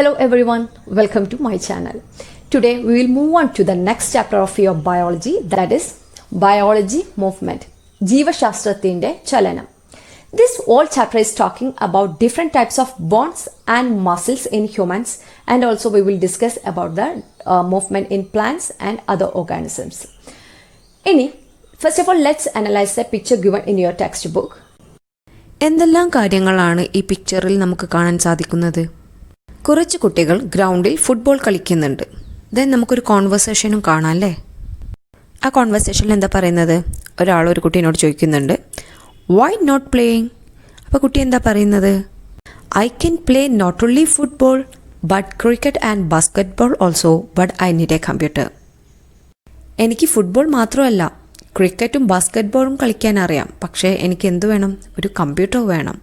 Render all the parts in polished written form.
Hello everyone, welcome to my channel. Today we will move on to the next chapter of your biology, that is biology movement. ജീവശാസ്ത്രത്തിന്റെ ചലനം. This whole chapter is talking about different types of bones and muscles in humans, and also we will discuss about the movement in plants and other organisms. First of all, let's analyze the picture given in your textbook. എന്തെല്ലാം കാര്യങ്ങളാണ് ഈ പിക്ചറിൽ നമുക്ക് കാണാൻ സാധിക്കുന്നത്? കുറച്ച് കുട്ടികൾ ഗ്രൗണ്ടിൽ ഫുട്ബോൾ കളിക്കുന്നുണ്ട്. ദെൻ നമുക്കൊരു കോൺവെർസേഷനും കാണാം അല്ലേ? ആ കോൺവെർസേഷനിൽ എന്താ പറയുന്നത്? ഒരാൾ ഒരു കുട്ടീനോട് ചോദിക്കുന്നുണ്ട്, വൈ നോട്ട് പ്ലേയിങ്? അപ്പോൾ കുട്ടി എന്താ പറയുന്നത്? I can play not only football but cricket and basketball also but I need a computer. എനിക്ക് ഫുട്ബോൾ മാത്രമല്ല ക്രിക്കറ്റും ബാസ്കറ്റ്ബോളും കളിക്കാൻ അറിയാം, പക്ഷേ എനിക്ക് എന്തു വേണം? ഒരു കമ്പ്യൂട്ടർ വേണം.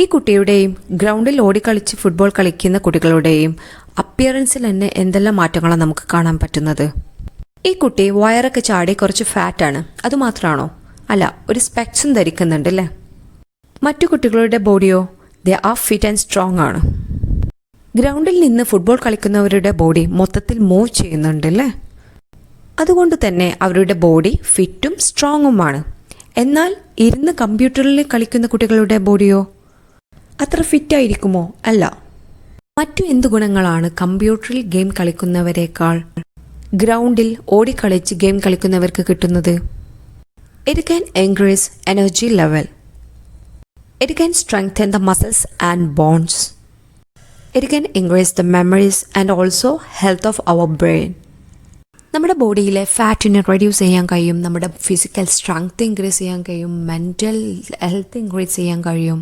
ഈ കുട്ടിയുടെയും ഗ്രൗണ്ടിൽ ഓടിക്കളിച്ച് ഫുട്ബോൾ കളിക്കുന്ന കുട്ടികളുടെയും അപ്പിയറൻസിൽ തന്നെ എന്തെല്ലാം മാറ്റങ്ങളാണ് നമുക്ക് കാണാൻ പറ്റുന്നത്? ഈ കുട്ടി വയറൊക്കെ ചാടി കുറച്ച് ഫാറ്റാണ്, അതുമാത്രമാണോ? അല്ല, ഒരു സ്പെക്സും ധരിക്കുന്നുണ്ട് അല്ലേ? മറ്റു കുട്ടികളുടെ ബോഡിയോ? They are fit and strong ആണ്. ഗ്രൗണ്ടിൽ നിന്ന് ഫുട്ബോൾ കളിക്കുന്നവരുടെ ബോഡി മൊത്തത്തിൽ മൂവ് ചെയ്യുന്നുണ്ട് അല്ലേ? അതുകൊണ്ട് തന്നെ അവരുടെ ബോഡി ഫിറ്റും സ്ട്രോങ്ങുമാണ്. എന്നാൽ ഇരുന്ന് കമ്പ്യൂട്ടറിൽ കളിക്കുന്ന കുട്ടികളുടെ ബോഡിയോ അത്ര ഫിറ്റായിരിക്കുമോ? അല്ല. മറ്റു എന്തു ഗുണങ്ങളാണ് കമ്പ്യൂട്ടറിൽ ഗെയിം കളിക്കുന്നവരെക്കാൾ ഗ്രൗണ്ടിൽ ഓടിക്കളിച്ച് ഗെയിം കളിക്കുന്നവർക്ക് കിട്ടുന്നത്? It can increase energy level, it can strengthen the muscles and bones, it can increase the memories and also health of our brain. നമ്മുടെ ബോഡിയിലെ ഫാറ്റിനെ റെഡ്യൂസ് ചെയ്യാൻ കഴിയും, നമ്മുടെ ഫിസിക്കൽ സ്ട്രെങ്ത് ഇൻക്രീസ് ചെയ്യാൻ കഴിയും, മെൻ്റൽ ഹെൽത്ത് ഇൻക്രീസ് ചെയ്യാൻ കഴിയും,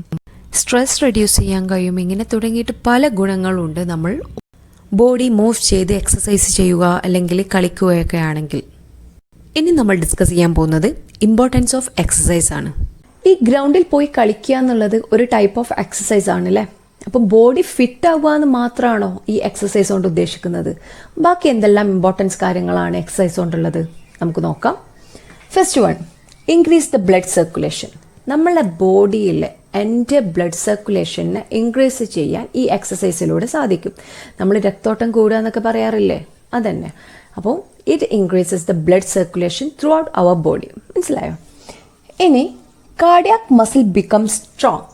സ്ട്രെസ് റെഡ്യൂസ് ചെയ്യാൻ കഴിയും. ഇങ്ങനെ തുടങ്ങിയിട്ട് പല ഗുണങ്ങളുണ്ട് നമ്മൾ ബോഡി മൂവ് ചെയ്ത് എക്സസൈസ് ചെയ്യുക അല്ലെങ്കിൽ കളിക്കുകയൊക്കെ ആണെങ്കിൽ. ഇനി നമ്മൾ ഡിസ്കസ് ചെയ്യാൻ പോകുന്നത് ഇമ്പോർട്ടൻസ് ഓഫ് എക്സസൈസ് ആണ്. ഈ ഗ്രൗണ്ടിൽ പോയി കളിക്കുക എന്നുള്ളത് ഒരു ടൈപ്പ് ഓഫ് എക്സസൈസ് ആണ് അല്ലേ? അപ്പം ബോഡി ഫിറ്റ് ആവുക എന്ന് മാത്രമാണോ ഈ എക്സസൈസ് കൊണ്ട് ഉദ്ദേശിക്കുന്നത്? ബാക്കി എന്തെല്ലാം ഇമ്പോർട്ടൻസ് കാര്യങ്ങളാണ് എക്സസൈസ് കൊണ്ടുള്ളത് നമുക്ക് നോക്കാം. First one, increase the blood circulation. നമ്മളെ ബോഡിയിലെ ബ്ലഡ് സർക്കുലേഷനെ ഇൻക്രീസ് ചെയ്യാൻ ഈ എക്സസൈസിലൂടെ സാധിക്കും. നമ്മൾ രക്തോട്ടം കൂടുക എന്നൊക്കെ പറയാറില്ലേ, അതന്നെ. അപ്പോൾ it increases the blood circulation throughout our body. മനസ്സിലായോ? ഇനി കാർഡിയാക് മസിൽ ബിക്കം സ്ട്രോങ്.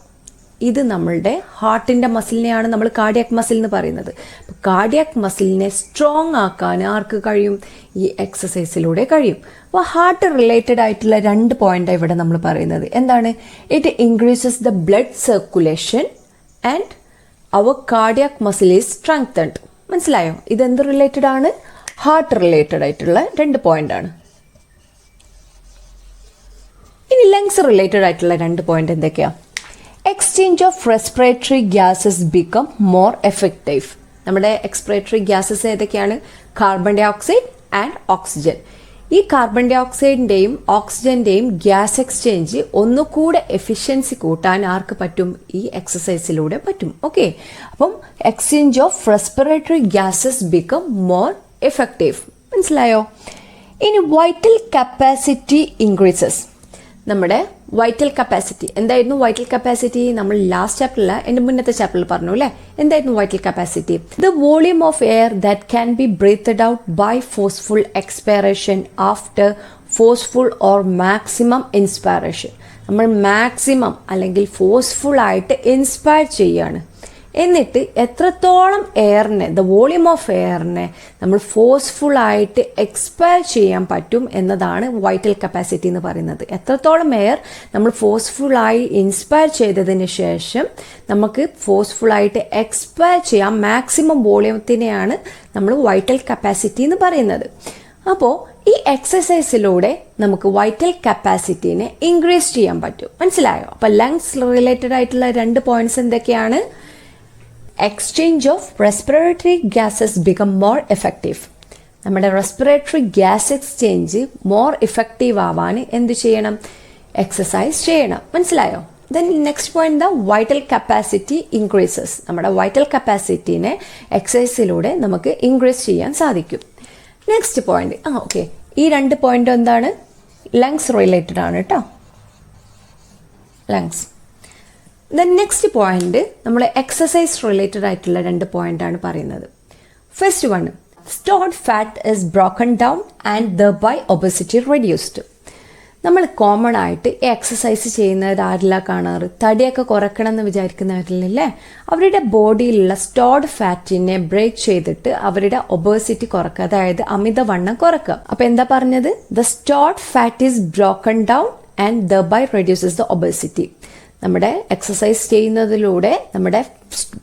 ഇത് നമ്മളുടെ ഹാർട്ടിൻ്റെ മസിലിനെയാണ് നമ്മൾ കാർഡിയാക് മസിൽ എന്ന് പറയുന്നത്. അപ്പോൾ കാർഡിയാക് മസിലിനെ സ്ട്രോങ് ആക്കാൻ ആർക്ക് കഴിയും? ഈ എക്സസൈസിലൂടെ കഴിയും. അപ്പോൾ ഹാർട്ട് റിലേറ്റഡ് ആയിട്ടുള്ള 2 പോയിന്റാണ് ഇവിടെ നമ്മൾ പറയുന്നത്. എന്താണ്? It increases the blood circulation and our cardiac muscle is strengthened. മനസ്സിലായോ? ഇതെന്ത് റിലേറ്റഡ് ആണ്? ഹാർട്ട് റിലേറ്റഡ് ആയിട്ടുള്ള 2 പോയിന്റാണ്. ഇനി ലങ്സ് റിലേറ്റഡ് ആയിട്ടുള്ള 2 പോയിന്റ് എന്തൊക്കെയാണ്? Exchange of respiratory gases become more effective. നമ്മുടെ എക്സ്പിറേറ്ററി ഗ്യാസസ് ഏതൊക്കെയാണ്? Carbon dioxide and oxygen. ഈ കാർബൺ ഡൈ ഓക്സൈഡിൻ്റെയും ഓക്സിജൻ്റെയും ഗ്യാസ് എക്സ്ചേഞ്ച് ഒന്നുകൂടെ എഫിഷ്യൻസി കൂട്ടാൻ ആർക്ക് പറ്റും? ഈ എക്സസൈസിലൂടെ പറ്റും. ഓക്കെ, അപ്പം exchange of respiratory gases become more effective. മനസ്സിലായോ? ഇനി വൈറ്റൽ കപ്പാസിറ്റി ഇൻക്രീസസ്. നമ്മുടെ വൈറ്റൽ കപ്പാസിറ്റി എന്തായിരുന്നു? വൈറ്റൽ കപ്പാസിറ്റി നമ്മൾ ലാസ്റ്റ് ചാപ്റ്ററിൽ, എൻ്റെ മുന്നത്തെ ചാപ്റ്ററിൽ പറഞ്ഞു അല്ലേ? എന്തായിരുന്നു vital capacity? The volume of air that can be breathed out by forceful expiration after forceful or maximum inspiration. നമ്മൾ മാക്സിമം അല്ലെങ്കിൽ ഫോഴ്സ്ഫുൾ ആയിട്ട് ഇൻസ്പയർ ചെയ്യാണ്. എന്നിട്ട് എത്രത്തോളം എയറിനെ, ദ വോളിയം ഓഫ് എയറിനെ നമ്മൾ ഫോഴ്സ്ഫുൾ ആയിട്ട് എക്സ്പയർ ചെയ്യാൻ പറ്റും എന്നതാണ് വൈറ്റൽ കപ്പാസിറ്റി എന്ന് പറയുന്നത്. എത്രത്തോളം എയർ നമ്മൾ ഫോഴ്സ്ഫുള്ളായി ഇൻസ്പയർ ചെയ്തതിന് ശേഷം നമുക്ക് ഫോഴ്സ്ഫുള്ളായിട്ട് എക്സ്പയർ ചെയ്യാം, മാക്സിമം വോളിയത്തിനെയാണ് നമ്മൾ വൈറ്റൽ കപ്പാസിറ്റി എന്ന് പറയുന്നത്. അപ്പോൾ ഈ എക്സസൈസിലൂടെ നമുക്ക് വൈറ്റൽ കപ്പാസിറ്റീനെ ഇൻക്രീസ് ചെയ്യാൻ പറ്റും. മനസ്സിലായോ? അപ്പോൾ ലങ്സ് റിലേറ്റഡ് ആയിട്ടുള്ള 2 പോയിന്റ്സ് എന്തൊക്കെയാണ്? Exchange of respiratory gases become more effective. നമ്മുടെ respiratory gas exchange more effective ആവാൻ എന്ത് ചെയ്യണം? എക്സസൈസ് ചെയ്യണം. മനസ്സിലായോ? Then next point, the vital capacity increases. നമ്മുടെ വൈറ്റൽ കപ്പാസിറ്റീനെ എക്സസൈസിലൂടെ നമുക്ക് ഇൻക്രീസ് ചെയ്യാൻ സാധിക്കും. നെക്സ്റ്റ് പോയിന്റ്, ഓക്കെ, ഈ 2 പോയിന്റ് എന്താണ്? ലങ്സ് റിലേറ്റഡ് ആണ് കേട്ടോ. ലങ്സ് ദെൻ നെക്സ്റ്റ് പോയിന്റ് നമ്മൾ എക്സസൈസ് റിലേറ്റഡ് ആയിട്ടുള്ള 2 പോയിന്റ് ആണ് പറയുന്നത്. First one, stored fat is broken down and thereby obesity reduced. നമ്മൾ കോമൺ ആയിട്ട് എക്സസൈസ് ചെയ്യുന്നത് ആരില്ല കാണാറ്? തടിയൊക്കെ കുറയ്ക്കണം എന്ന് വിചാരിക്കുന്നവരില്ലേ? അവരുടെ ബോഡിയിലുള്ള സ്റ്റോർഡ് ഫാറ്റിനെ ബ്രേക്ക് ചെയ്തിട്ട് അവരുടെ ഒബേസിറ്റി കുറക്കുക, അതായത് അമിതവണ്ണം കുറക്കുക. അപ്പൊ എന്താ പറഞ്ഞത്? The stored fat is broken down and thereby reduces the obesity. നമ്മുടെ എക്സസൈസ് ചെയ്യുന്നതിലൂടെ നമ്മുടെ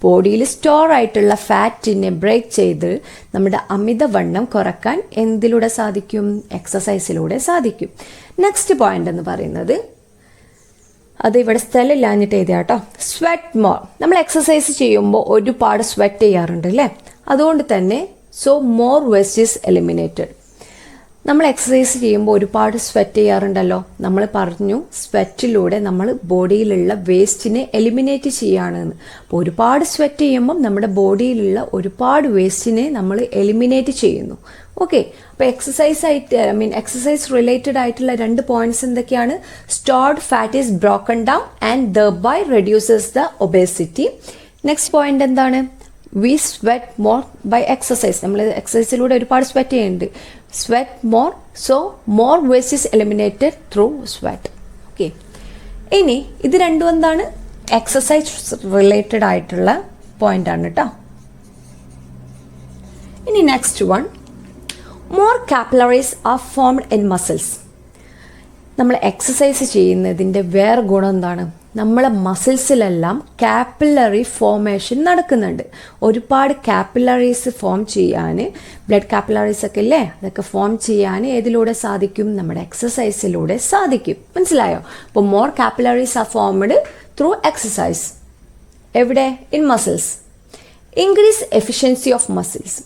ബോഡിയിൽ സ്റ്റോർ ആയിട്ടുള്ള ഫാറ്റിനെ ബ്രേക്ക് ചെയ്ത് നമ്മുടെ അമിതവണ്ണം കുറക്കാൻ എന്തിലൂടെ സാധിക്കും? എക്സസൈസിലൂടെ സാധിക്കും. നെക്സ്റ്റ് പോയിന്റ് എന്ന് പറയുന്നത്, അത് ഇവിടെ സ്ഥലമില്ലാഞ്ഞിട്ട് എഴുതിയ കേട്ടോ, സ്വെറ്റ് മോർ. നമ്മൾ എക്സസൈസ് ചെയ്യുമ്പോൾ ഒരുപാട് സ്വെറ്റ് ചെയ്യാറുണ്ട് അല്ലേ? അതുകൊണ്ട് തന്നെ so more waste is eliminated. നമ്മൾ എക്സസൈസ് ചെയ്യുമ്പോൾ ഒരുപാട് സ്വെറ്റ് ചെയ്യാറുണ്ടല്ലോ. നമ്മൾ പറഞ്ഞു സ്വെറ്റിലൂടെ നമ്മൾ ബോഡിയിലുള്ള വേസ്റ്റിനെ എലിമിനേറ്റ് ചെയ്യുകയാണെന്ന്. അപ്പോൾ ഒരുപാട് സ്വെറ്റ് ചെയ്യുമ്പം നമ്മുടെ ബോഡിയിലുള്ള ഒരുപാട് വേസ്റ്റിനെ നമ്മൾ എലിമിനേറ്റ് ചെയ്യുന്നു. ഓക്കെ, അപ്പോൾ എക്സസൈസ് റിലേറ്റഡ് ആയിട്ടുള്ള 2 പോയിന്റ്സ് എന്തൊക്കെയാണ്? Stored fat is broken down and thereby reduces the obesity. Next point എന്താണ്? We sweat more by exercise. നമ്മൾ എക്സസൈസിലൂടെ ഒരുപാട് സ്വെറ്റ് ചെയ്യുന്നുണ്ട്. Sweat more, so more waste is eliminated through sweat. Okay, ഇനി ഇത് രണ്ടും എന്താണ്? എക്സസൈസ് റിലേറ്റഡ് ആയിട്ടുള്ള പോയിന്റ് ആണ് കേട്ടോ. ഇനി next one, more capillaries are formed in muscles. നമ്മൾ എക്സസൈസ് ചെയ്യുന്നതിൻ്റെ വേറെ ഗുണം എന്താണ്? നമ്മളെ മസിൽസിലെല്ലാം കാപ്പിലറി ഫോർമേഷൻ നടക്കുന്നുണ്ട്. ഒരുപാട് കാപ്പിലറീസ് ഫോം ചെയ്യാൻ, ബ്ലഡ് കാപ്പിലറീസ് ഒക്കെ ഇല്ലേ, അതൊക്കെ ഫോം ചെയ്യാൻ ഏതിലൂടെ സാധിക്കും? നമ്മുടെ എക്സസൈസിലൂടെ സാധിക്കും. മനസ്സിലായോ? അപ്പോൾ more capillaries are formed through exercise. എവിടെ? In muscles. Increase efficiency of muscles.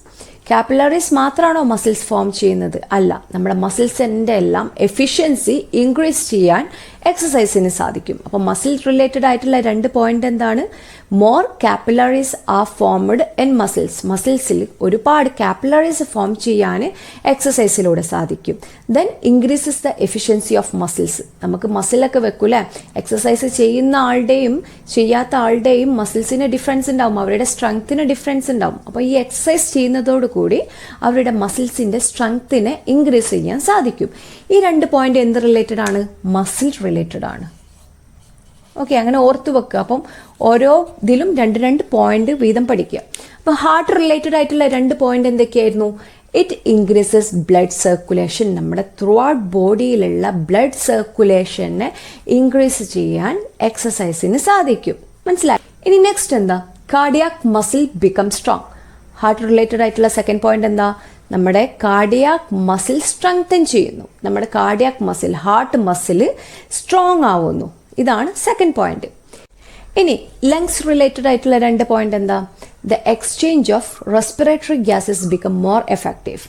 Capillaries മാത്രമാണോ മസിൽസ് ഫോം ചെയ്യുന്നത്? അല്ല, നമ്മുടെ മസിൽസിൻ്റെ എല്ലാം എഫിഷ്യൻസി ഇൻക്രീസ് ചെയ്യാൻ എക്സസൈസിന് സാധിക്കും. അപ്പോൾ മസിൽ റിലേറ്റഡ് ആയിട്ടുള്ള 2 പോയിന്റ് എന്താണ്? More capillaries are formed in muscles. മസിൽസിൽ ഒരുപാട് കാപ്പിലറീസ് ഫോം ചെയ്യാൻ എക്സസൈസിലൂടെ സാധിക്കും. Then increases the efficiency of muscles. നമുക്ക് മസിലൊക്കെ വെക്കൂലേ? എക്സസൈസ് ചെയ്യുന്ന ആളുടെയും ചെയ്യാത്ത ആളുടെയും മസിൽസിന് ഡിഫറൻസ് ഉണ്ടാവും, അവരുടെ സ്ട്രെങ്ത്തിന് ഡിഫറൻസ് ഉണ്ടാവും. അപ്പോൾ ഈ എക്സസൈസ് ചെയ്യുന്നതോടുകൂടി അവരുടെ മസിൽസിൻ്റെ സ്ട്രെങ്ത്തിനെ ഇൻക്രീസ് ചെയ്യാൻ സാധിക്കും. ഈ 2 പോയിന്റ് എന്ത് റിലേറ്റഡ് ആണ്? മസിൽ റിലേറ്റഡ് ആണ്. ഓക്കെ, അങ്ങനെ ഓർത്ത് വെക്കുക. അപ്പം ഓരോ ഇതിലും 2 പോയിന്റ് വീതം പഠിക്കുക. അപ്പം ഹാർട്ട് റിലേറ്റഡ് ആയിട്ടുള്ള 2 പോയിന്റ് എന്തൊക്കെയായിരുന്നു? It increases blood circulation. നമ്മുടെ ത്രൂ ഔട്ട് ബോഡിയിലുള്ള ബ്ലഡ് സർക്കുലേഷനെ ഇൻക്രീസ് ചെയ്യാൻ എക്സസൈസിന് സാധിക്കും. മനസ്സിലായി? ഇനി നെക്സ്റ്റ് എന്താ? Cardiac muscle become strong. Heart related ആയിട്ടുള്ള 2nd പോയിന്റ് എന്താ? നമ്മുടെ കാർഡിയാക് മസിൽ സ്ട്രെങ്തൻ ചെയ്യുന്നു. നമ്മുടെ cardiac muscle, heart muscle strong ആവുന്നു. ഇതാണ് 2nd പോയിന്റ്. ഇനി ലങ്സ് റിലേറ്റഡ് ആയിട്ടുള്ള 2 പോയിന്റ് എന്താ? The exchange of respiratory gases become more effective.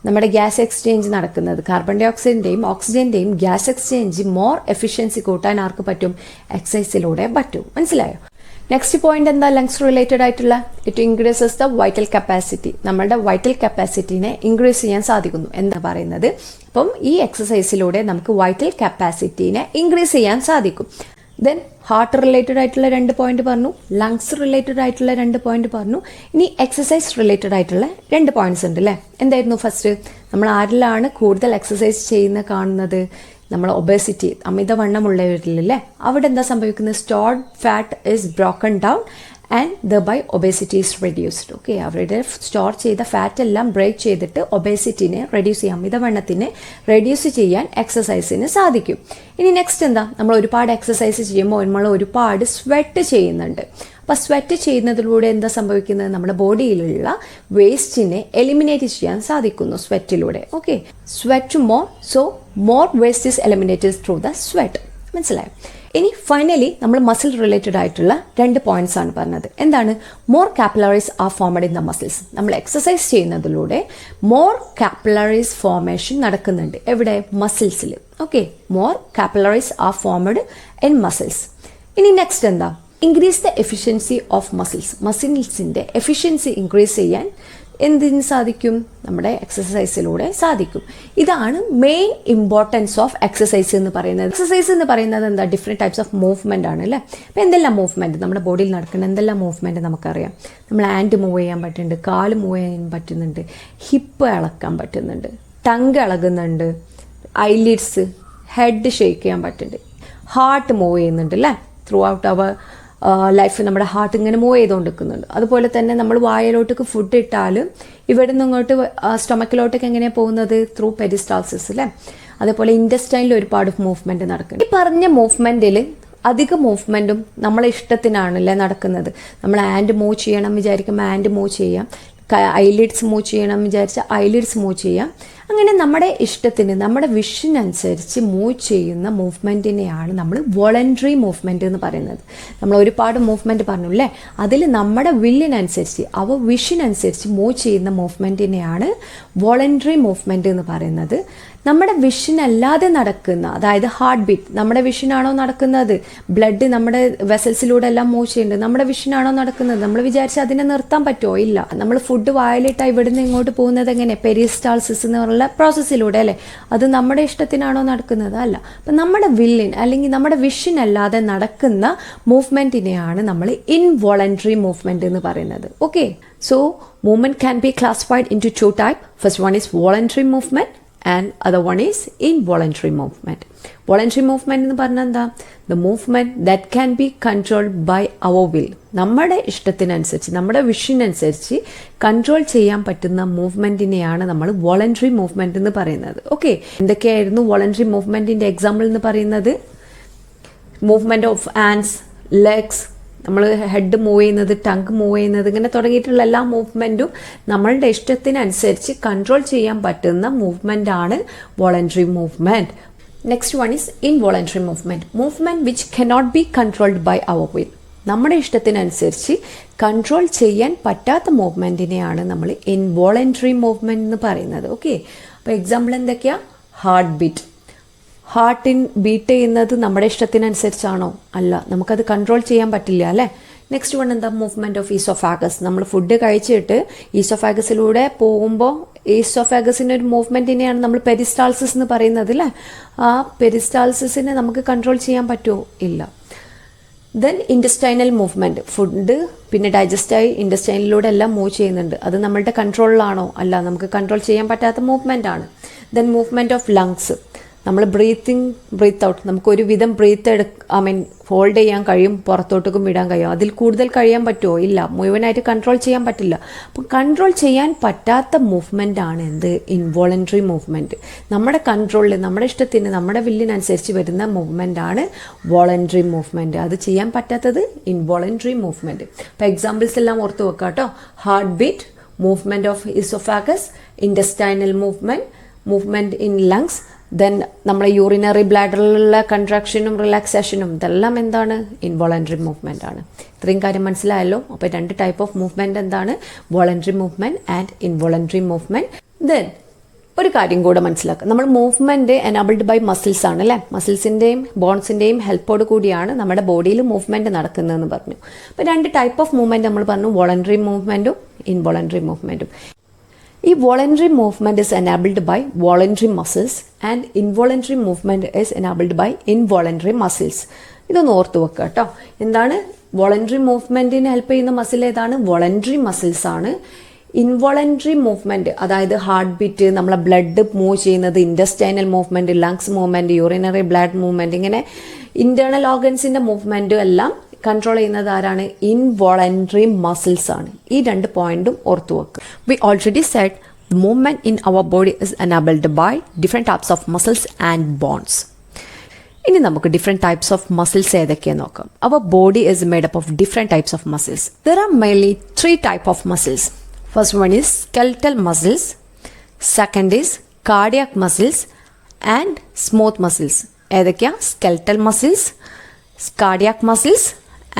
നമ്മുടെ ഗ്യാസ് എക്സ്ചേഞ്ച് നടക്കുന്നത്, കാർബൺ ഡൈ ഓക്സൈഡിൻ്റെയും ഓക്സിജൻ്റെയും ഗ്യാസ് എക്സ്ചേഞ്ച് മോർ എഫിഷ്യൻസി കൂട്ടാൻ ആർക്ക് പറ്റും? എക്സസൈസിലൂടെ പറ്റും. മനസ്സിലായോ? നെക്സ്റ്റ് പോയിന്റ് എന്താ? ലങ്സ് റിലേറ്റഡ് ആയിട്ടുള്ള it increases the vital capacity. നമ്മുടെ വൈറ്റൽ കപ്പാസിറ്റിനെ ഇൻക്രീസ് ചെയ്യാൻ സാധിക്കുന്നു എന്താ പറയുന്നത്? അപ്പം ഈ എക്സസൈസിലൂടെ നമുക്ക് വൈറ്റൽ കപ്പാസിറ്റിനെ ഇൻക്രീസ് ചെയ്യാൻ സാധിക്കും. ദെൻ ഹാർട്ട് റിലേറ്റഡ് ആയിട്ടുള്ള 2 പോയിന്റ് പറഞ്ഞു, ലങ്സ് റിലേറ്റഡ് ആയിട്ടുള്ള 2 പോയിന്റ് പറഞ്ഞു. ഇനി എക്സസൈസ് റിലേറ്റഡ് ആയിട്ടുള്ള 2 പോയിന്റ്സ് ഉണ്ട് അല്ലേ? എന്തായിരുന്നു ഫസ്റ്റ്? നമ്മൾ ആരിലാണ് കൂടുതൽ എക്സസൈസ് ചെയ്യുന്ന കാണുന്നത്? നമ്മൾ ഒബേസിറ്റി, അമിതവണ്ണമുള്ളവരിലല്ലേ? അവിടെ എന്താ സംഭവിക്കുന്നത്? Stored fat is broken down and thereby obesity is reduced. Okay, അവരുടെ സ്റ്റോർ ചെയ്ത ഫാറ്റ് എല്ലാം ബ്രേക്ക് ചെയ്തിട്ട് ഒബേസിറ്റിനെ റെഡ്യൂസ് ചെയ്യാൻ, അമിതവണ്ണത്തിനെ റെഡ്യൂസ് ചെയ്യാൻ എക്സസൈസിന് സാധിക്കും. ഇനി നെക്സ്റ്റ് എന്താ? നമ്മൾ ഒരുപാട് എക്സസൈസ് ചെയ്യുമ്പോൾ നമ്മൾ ഒരുപാട് സ്വെറ്റ് ചെയ്യുന്നുണ്ട്. അപ്പോൾ സ്വെറ്റ് ചെയ്യുന്നതിലൂടെ എന്താ സംഭവിക്കുന്നത്? നമ്മുടെ ബോഡിയിലുള്ള വേസ്റ്റിനെ എലിമിനേറ്റ് ചെയ്യാൻ സാധിക്കുന്നു സ്വെറ്റിലൂടെ. Okay, sweat more, so more waste is eliminated through the sweat. മനസ്സിലായോ? ഇനി ഫൈനലി നമ്മൾ മസിൽ റിലേറ്റഡ് ആയിട്ടുള്ള 2 പോയിന്റ്സ് ആണ് പറഞ്ഞത്. എന്താണ്? More capillaries are formed in the muscles. നമ്മൾ എക്സസൈസ് ചെയ്യുന്നതിലൂടെ മോർ കാപ്പിലറീസ് ഫോർമേഷൻ നടക്കുന്നുണ്ട്. എവിടെ? മസിൽസിൽ. Okay, more capillaries are formed in muscles. ഇനി നെക്സ്റ്റ് എന്താ? Increase the efficiency of muscles. മസിൽസിൻ്റെ എഫിഷ്യൻസി ഇൻക്രീസ് ചെയ്യാൻ എന്തിന് സാധിക്കും? നമ്മുടെ എക്സസൈസിലൂടെ സാധിക്കും. ഇതാണ് മെയിൻ ഇമ്പോർട്ടൻസ് ഓഫ് എക്സസൈസ് എന്ന് പറയുന്നത്. എക്സസൈസ് എന്ന് പറയുന്നത് എന്താ? ഡിഫറെൻറ്റ് ടൈപ്സ് ഓഫ് മൂവ്മെൻ്റ് ആണ് അല്ലേ? അപ്പോൾ എന്തെല്ലാം മൂവ്മെൻറ്റ് നമ്മുടെ ബോഡിയിൽ നടക്കുന്ന എന്തെല്ലാം മൂവ്മെൻറ്റ് നമുക്കറിയാം. നമ്മൾ ഹാൻഡ് മൂവ് ചെയ്യാൻ പറ്റുന്നുണ്ട്, കാല് മൂവ് ചെയ്യാൻ പറ്റുന്നുണ്ട്, ഹിപ്പ് ഇളക്കാൻ പറ്റുന്നുണ്ട്, ടങ്ക് ഇളകുന്നുണ്ട്, ഐലിഡ്സ്, ഹെഡ് ഷേക്ക് ചെയ്യാൻ പറ്റുന്നുണ്ട്, ഹാർട്ട് മൂവ് ചെയ്യുന്നുണ്ട് അല്ലേ? ത്രൂ ഔട്ട് അവർ ലൈഫ് നമ്മുടെ ഹാർട്ട് ഇങ്ങനെ മൂവ് ചെയ്തുകൊണ്ടിരിക്കുന്നുണ്ട്. അതുപോലെ തന്നെ നമ്മൾ വായയിലോട്ടേക്ക് ഫുഡ് ഇട്ടാൽ ഇവിടെ നിന്ന് ഇങ്ങോട്ട് സ്റ്റൊമക്കിലോട്ടേക്ക് എങ്ങനെയാണ് പോകുന്നത്? ത്രൂ പെരിസ്റ്റാൾസിസ് അല്ലേ? അതേപോലെ ഇൻറ്റസ്റ്റൈനിൽ ഒരുപാട് മൂവ്മെൻറ്റ് നടക്കുന്നുണ്ട്. ഈ പറഞ്ഞ മൂവ്മെൻറ്റിൽ അധിക മൂവ്മെൻറ്റും നമ്മളെ ഇഷ്ടത്തിനാണല്ലേ നടക്കുന്നത്. നമ്മൾ ഹാൻഡ് മൂവ് ചെയ്യണം വിചാരിക്കുമ്പോൾ ഹാൻഡ് മൂവ് ചെയ്യാം, ഐലിഡ്സ് മൂവ് ചെയ്യണം വിചാരിച്ചാൽ ഐലിഡ്സ് മൂവ് ചെയ്യാം. അങ്ങനെ നമ്മുടെ ഇഷ്ടത്തിന് നമ്മുടെ വിഷനനുസരിച്ച് മൂവ് ചെയ്യുന്ന മൂവ്മെൻറ്റിനെയാണ് നമ്മൾ വോളണ്ടറി മൂവ്മെൻറ്റ് എന്ന് പറയുന്നത്. നമ്മൾ ഒരുപാട് മൂവ്മെൻറ്റ് പറഞ്ഞു അല്ലേ? അതിൽ നമ്മുടെ വില്ലിനനുസരിച്ച് വിഷനനുസരിച്ച് മൂവ് ചെയ്യുന്ന മൂവ്മെൻറ്റിനെയാണ് വോളണ്ടറി മൂവ്മെൻറ്റ് എന്ന് പറയുന്നത്. നമ്മുടെ വിഷനല്ലാതെ നടക്കുന്ന, അതായത് ഹാർട്ട് ബീറ്റ്, നമ്മുടെ വിഷനാണോ നടക്കുന്നത്? ബ്ലഡ് നമ്മുടെ വെസൽസിലൂടെ എല്ലാം മൂവ് ചെയ്യുന്നുണ്ട്, നമ്മുടെ വിഷനാണോ നടക്കുന്നത്? നമ്മൾ വിചാരിച്ചാൽ അതിനെ നിർത്താൻ പറ്റുമോ? ഇല്ല. നമ്മൾ ഫുഡ് വായിലിട്ടാൽ ഇവിടുന്ന് ഇങ്ങോട്ട് പോകുന്നത് എങ്ങനെ? പെരിസ്റ്റാൾസിസ് എന്നുള്ള പ്രോസസ്സിലൂടെ അല്ലേ? അത് നമ്മുടെ ഇഷ്ടത്തിനാണോ നടക്കുന്നത്? അല്ല. അപ്പം നമ്മുടെ വില്ലിൻ അല്ലെങ്കിൽ നമ്മുടെ വിഷനല്ലാതെ നടക്കുന്ന മൂവ്മെൻറ്റിനെയാണ് നമ്മൾ ഇൻവോളണ്ടറി മൂവ്മെൻറ്റ് എന്ന് പറയുന്നത്. Okay, so movement can be classified into 2 types. First one is voluntary movement and other one is involuntary movement. Voluntary movement എന്ന് പറഞ്ഞാൽ എന്താ? The movement that can be controlled by our will. നമ്മുടെ ഇഷ്ടത്തിനനുസരിച്ച് നമ്മുടെ വിഷനനുസരിച്ച് control ചെയ്യാൻ പറ്റുന്ന മൂവ്മെൻറ്റിനെയാണ് നമ്മൾ voluntary movement എന്ന് പറയുന്നത്. ഓക്കെ, എന്തൊക്കെയായിരുന്നു വോളണ്ടറി മൂവ്മെൻറ്റിൻ്റെ എക്സാമ്പിൾ എന്ന് പറയുന്നത്? മൂവ്മെൻറ്റ് ഓഫ് ഹാൻഡ്സ്, ലെഗ്സ്, നമ്മൾ ഹെഡ് മൂവ് ചെയ്യുന്നത്, ടങ്ക് മൂവ് ചെയ്യുന്നത്, ഇങ്ങനെ തുടങ്ങിയിട്ടുള്ള എല്ലാ മൂവ്മെൻറ്റും നമ്മളുടെ ഇഷ്ടത്തിനനുസരിച്ച് കൺട്രോൾ ചെയ്യാൻ പറ്റുന്ന മൂവ്മെൻ്റ് ആണ് voluntary movement. Next one is involuntary movement. Movement which cannot be controlled by our will. നമ്മുടെ ഇഷ്ടത്തിനനുസരിച്ച് കൺട്രോൾ ചെയ്യാൻ പറ്റാത്ത മൂവ്മെൻറ്റിനെയാണ് നമ്മൾ ഇൻവോളണ്ടറി മൂവ്മെൻറ്റ് എന്ന് പറയുന്നത്. ഓക്കെ, അപ്പോൾ എക്സാമ്പിൾ എന്തൊക്കെയാണ്? Heart beat. ഹാർട്ടിൻ ബീറ്റ് ചെയ്യുന്നത് നമ്മുടെ ഇഷ്ടത്തിനനുസരിച്ചാണോ? അല്ല, നമുക്കത് കൺട്രോൾ ചെയ്യാൻ പറ്റില്ല അല്ലേ? നെക്സ്റ്റ് വൺ എന്താ? Movement of oesophagus. നമ്മൾ ഫുഡ് കഴിച്ചിട്ട് ഈസോഫാഗസിലൂടെ പോകുമ്പോൾ ഈസോഫാഗസിൻ്റെ ഒരു മൂവ്മെൻറ്റിനെയാണ് നമ്മൾ പെരിസ്റ്റാൾസിസ് എന്ന് പറയുന്നത് അല്ലേ? ആ പെരിസ്റ്റാൾസിസിനെ നമുക്ക് കൺട്രോൾ ചെയ്യാൻ പറ്റുമോ? ഇല്ല. Then intestinal movement. ഫുഡ് പിന്നെ ഡൈജസ്റ്റായി ഇൻറ്റസ്റ്റൈനിലൂടെ എല്ലാം മൂവ് ചെയ്യുന്നുണ്ട്. അത് നമ്മളുടെ കൺട്രോളിലാണോ? അല്ല, നമുക്ക് കൺട്രോൾ ചെയ്യാൻ പറ്റാത്ത മൂവ്മെൻ്റ് ആണ്. Then movement of lungs. നമ്മൾ ബ്രീത്ത് ഔട്ട്, നമുക്കൊരു വിധം ഹോൾഡ് ചെയ്യാൻ കഴിയും, പുറത്തോട്ടേക്കും വിടാൻ കഴിയും. അതിൽ കൂടുതൽ കഴിയാൻ പറ്റുമോ? ഇല്ല, മുഴുവനായിട്ട് കൺട്രോൾ ചെയ്യാൻ പറ്റില്ല. അപ്പം കൺട്രോൾ ചെയ്യാൻ പറ്റാത്ത മൂവ്മെൻ്റ് ആണ് എന്ത്? Involuntary movement. നമ്മുടെ കൺട്രോളിൽ, നമ്മുടെ ഇഷ്ടത്തിന്, നമ്മുടെ വില്ലിനനുസരിച്ച് വരുന്ന മൂവ്മെൻ്റ് ആണ് വോളണ്ടറി മൂവ്മെൻറ്റ്. അത് ചെയ്യാൻ പറ്റാത്തത് ഇൻവോളണ്ടറി മൂവ്മെൻറ്റ്. അപ്പോൾ എക്സാമ്പിൾസ് എല്ലാം ഓർത്ത് വെക്കാം കേട്ടോ. Heart beat, movement of oesophagus, intestinal movement in lungs, then നമ്മുടെ യൂറിനറി ബ്ലാഡറിലുള്ള കൺട്രാക്ഷനും റിലാക്സേഷനും, ഇതെല്ലാം എന്താണ്? ഇൻവോളണ്ടറി മൂവ്മെൻ്റ് ആണ്. ഇത്രയും കാര്യം മനസ്സിലായല്ലോ. അപ്പോൾ 2 type ഓഫ് മൂവ്മെൻറ്റ് എന്താണ്? Voluntary movement and involuntary movement. Then ഒരു കാര്യം കൂടെ മനസ്സിലാക്കുക, നമ്മൾ മൂവ്മെൻറ്റ് എനാബിൾഡ് ബൈ മസിൽസ് ആണ് അല്ലേ? മസിൽസിൻ്റെയും ബോൺസിൻ്റെയും ഹെൽപ്പോട് കൂടിയാണ് നമ്മുടെ ബോഡിയിൽ മൂവ്മെൻറ്റ് നടക്കുന്നതെന്ന് പറഞ്ഞു. അപ്പോൾ 2 type ഓഫ് മൂവ്മെൻറ്റ് നമ്മൾ പറഞ്ഞു, വോളണ്ടറി മൂവ്മെൻറ്റും ഇൻവോളണ്ടറി മൂവ്മെൻറ്റും. ഈ voluntary movement is enabled by voluntary muscles and involuntary movement is enabled by involuntary muscles. ഇതൊന്ന് ഓർത്ത് വെക്കുക കേട്ടോ. എന്താണ്? വോളണ്ടറി മൂവ്മെൻറ്റിന് ഹെൽപ്പ് ചെയ്യുന്ന മസിൽ ഏതാണ്? വോളണ്ടറി മസിൽസ് ആണ്. ഇൻവോളണ്ടറി മൂവ്മെൻറ്റ്, അതായത് ഹാർട്ട് ബീറ്റ്, നമ്മളെ ബ്ലഡ് മൂവ് ചെയ്യുന്നത്, intestinal movement, lungs movement, urinary blood movement, ഇങ്ങനെ ഇൻറ്റേർണൽ ഓർഗൻസിൻ്റെ മൂവ്മെൻറ്റും എല്ലാം കൺട്രോൾ ചെയ്യുന്നത് ആരാണ്? ഇൻവോളണ്ടറി മസിൽസ് ആണ്. ഈ 2 പോയിന്റും ഓർത്തു വെക്കുക. We already Z the movement in our body is enabled by different types of muscles and bones. ഇനി നമുക്ക് ഡിഫറെൻറ്റ് ടൈപ്സ് ഓഫ് മസിൽസ് ഏതൊക്കെയെന്ന് നോക്കാം. Our body is made up of different types of muscles. There are mainly 3 types of muscles. First one is skeletal muscles, second is cardiac muscles and smooth muscles. ഏതൊക്കെയാ? skeletal muscles, cardiac muscles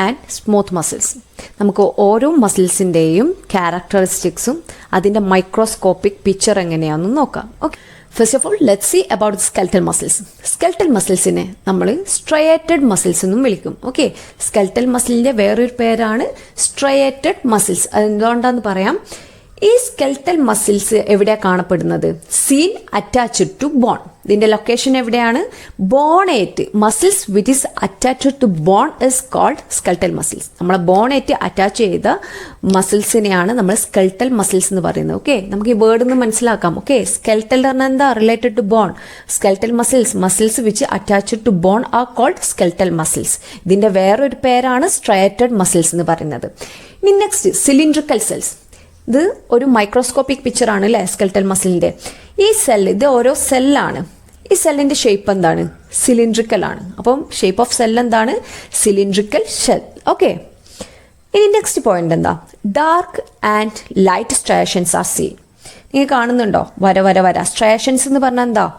and smooth muscles. നമുക്ക് ഓരോ മസിൽസിൻ്റെയും ക്യാരക്ടറിസ്റ്റിക്സും അതിൻ്റെ microscopic picture എങ്ങനെയാണെന്ന് നോക്കാം. Okay, first of all let's see about skeletal muscles. Skeletal മസിൽസിനെ നമ്മൾ സ്ട്രയേറ്റഡ് മസിൽസ് എന്നും വിളിക്കും. ഓക്കെ, സ്കെൽറ്റൽ മസിലിൻ്റെ വേറൊരു പേരാണ് സ്ട്രയേറ്റഡ് മസിൽസ്. അതെന്തുകൊണ്ടാന്ന് പറയാം. ഈ സ്കെൽറ്റൽ മസിൽസ് എവിടെയാണ് കാണപ്പെടുന്നത്? Seen attached to bone. ഇതിന്റെ ലൊക്കേഷൻ എവിടെയാണ്? ബോണേറ്റ്. Muscles which is attached to bone is called skeletal muscles. നമ്മളെ ബോണേറ്റ് അറ്റാച്ച് ചെയ്ത മസിൽസിനെയാണ് നമ്മൾ സ്കെൽറ്റൽ മസിൽസ് എന്ന് പറയുന്നത്. ഓക്കെ, നമുക്ക് ഈ വേർഡ് ഒന്ന് മനസ്സിലാക്കാം. ഓക്കെ, സ്കെൽറ്റൽ പറഞ്ഞാൽ എന്താ? Related to bone. Skeletal muscles which attached to bone are called skeletal muscles. ഇതിന്റെ വേറൊരു പേരാണ് സ്ട്രയേറ്റഡ് മസിൽസ് എന്ന് പറയുന്നത്. ഇനി നെക്സ്റ്റ് സിലിണ്ട്രിക്കൽ സെൽസ്. ഇത് ഒരു മൈക്രോസ്കോപ്പിക് പിക്ചർ ആണ് അല്ലേ സ്കെൽറ്റൽ മസിലിന്റെ. ഈ സെല്ല്, ഇത് ഓരോ സെല്ലാണ്. ഈ സെല്ലിന്റെ ഷേപ്പ് എന്താണ്? സിലിണ്ട്രിക്കൽ ആണ്. അപ്പം ഷേപ്പ് ഓഫ് സെൽ എന്താണ്? Cylindrical cell. ഓക്കെ, ഇനി നെക്സ്റ്റ് പോയിന്റ് എന്താ? Dark and light striations are seen. നിങ്ങൾ കാണുന്നുണ്ടോ? വര വര വര. സ്ട്രേഷൻസ് എന്ന് പറഞ്ഞാൽ എന്താ?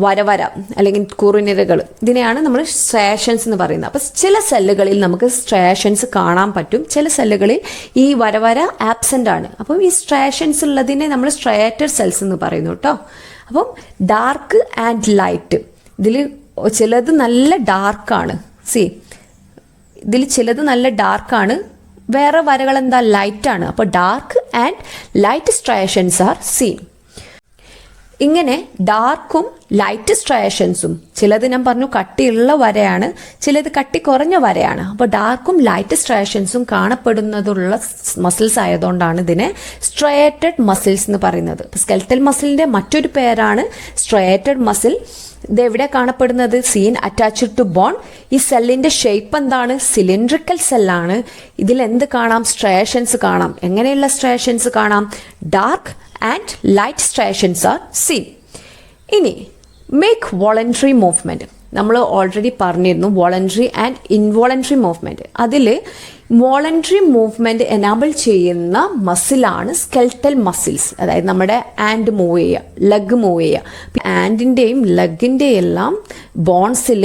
വര വര അല്ലെങ്കിൽ കുറുനിരകൾ. ഇതിനെയാണ് നമ്മൾ സ്ട്രേഷൻസ് എന്ന് പറയുന്നത്. അപ്പം ചില സെല്ലുകളിൽ നമുക്ക് സ്ട്രേഷൻസ് കാണാൻ പറ്റും, ചില സെല്ലുകളിൽ ഈ വര വര ആബ്സെന്റ് ആണ്. അപ്പം ഈ സ്ട്രേഷൻസ് ഉള്ളതിനെ നമ്മൾ സ്ട്രയേറ്റഡ് സെൽസ് എന്ന് പറയുന്നു കേട്ടോ. അപ്പം ഡാർക്ക് ആൻഡ് ലൈറ്റ്, ഇതിൽ ചിലത് നല്ല ഡാർക്കാണ്. ഇതിൽ ചിലത് നല്ല ഡാർക്കാണ്, വേറെ വരകൾ എന്താ? ലൈറ്റാണ്. അപ്പോൾ dark and light striations are scene. ഇങ്ങനെ ഡാർക്കും ലൈറ്റ് സ്ട്രയേഷൻസും, ചിലത് ഞാൻ പറഞ്ഞു കട്ടിയുള്ള വരയാണ്, ചിലത് കട്ടി കുറഞ്ഞ വരയാണ്. അപ്പോൾ ഡാർക്കും ലൈറ്റ് സ്ട്രയേഷൻസും കാണപ്പെടുന്നതുള്ള മസിൽസ് ആയതുകൊണ്ടാണ് ഇതിനെ സ്ട്രയേറ്റഡ് മസിൽസ് എന്ന് പറയുന്നത്. സ്കെൽറ്റൽ മസിലിന്റെ മറ്റൊരു പേരാണ് സ്ട്രയേറ്റഡ് മസിൽ. ഇത് എവിടെ കാണപ്പെടുന്നത്? Seen attached to bone. ഈ സെല്ലിന്റെ ഷേപ്പ് എന്താണ്? സിലിണ്ട്രിക്കൽ സെല്ലാണ്. ഇതിൽ എന്ത് കാണാം? സ്ട്രയേഷൻസ് കാണാം. എങ്ങനെയുള്ള സ്ട്രയേഷൻസ് കാണാം? Dark and light striations are seen. ഇനി മേക്ക് വോളണ്ടറി മൂവ്മെന്റ്. നമ്മൾ ഓൾറെഡി പറഞ്ഞിരുന്നു വോളണ്ടറി ആൻഡ് ഇൻവോളണ്ടറി മൂവ്മെന്റ്. അതിൽ വോളണ്ടറി മൂവ്മെന്റ് എനാബിൾ ചെയ്യുന്ന മസിലാണ് സ്കെൽറ്റൽ മസിൽസ്. അതായത് നമ്മുടെ ആൻഡ് മൂവ് ചെയ്യുക, ലെഗ് മൂവ് ചെയ്യുക. ആൻഡിന്റെയും ലെഗിന്റെയും എല്ലാം ബോൺസിൽ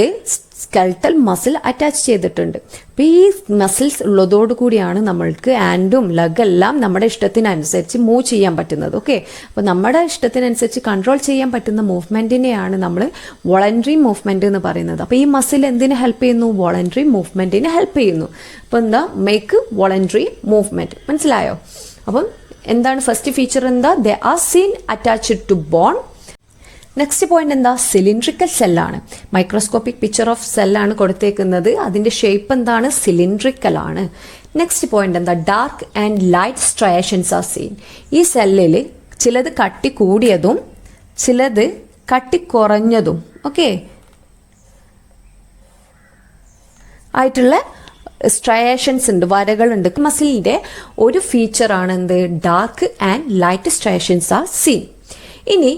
സ്കെൽറ്റൽ മസിൽ അറ്റാച്ച് ചെയ്തിട്ടുണ്ട്. അപ്പോൾ ഈ മസിൽസ് ഉള്ളതോടുകൂടിയാണ് നമ്മൾക്ക് ആൻഡും ലെഗെല്ലാം നമ്മുടെ ഇഷ്ടത്തിനനുസരിച്ച് മൂവ് ചെയ്യാൻ പറ്റുന്നത്. ഓക്കെ, അപ്പോൾ നമ്മുടെ ഇഷ്ടത്തിനനുസരിച്ച് കൺട്രോൾ ചെയ്യാൻ പറ്റുന്ന മൂവ്മെന്റിനെയാണ് നമ്മൾ വോളണ്ടറി മൂവ്മെന്റ് എന്ന് പറയുന്നത്. അപ്പോൾ ഈ മസിൽ എന്തിനു ഹെൽപ്പ് ചെയ്യുന്നു? വോളണ്ടറി മൂവ്മെന്റിന് ഹെൽപ്പ് ചെയ്യുന്നു. അപ്പോൾ എന്താ? Make voluntary movement. മനസ്സിലായോ? അപ്പം എന്താണ് ഫസ്റ്റ് ഫീച്ചർ? എന്താ? They are seen attached to bone. Next point എന്താ? സിലിണ്ട്രിക്കൽ സെല്ലാണ്. മൈക്രോസ്കോപ്പിക് പിക്ചർ ഓഫ് സെല്ലാണ് കൊടുത്തേക്കുന്നത്. അതിന്റെ ഷേപ്പ് എന്താണ്? സിലിണ്ട്രിക്കൽ ആണ്. നെക്സ്റ്റ് പോയിന്റ് എന്താ? Dark and light striations are seen. ഈ സെല്ലിൽ ചിലത് കട്ടി കൂടിയതും ചിലത് കട്ടി കുറഞ്ഞതും ഓക്കെ ആയിട്ടുള്ള സ്ട്രയേഷൻസ് ഉണ്ട്, വരകളുണ്ട്. മസിലിന്റെ ഒരു ഫീച്ചറാണ് എന്ത്? Dark and light striations are seen. ഇനി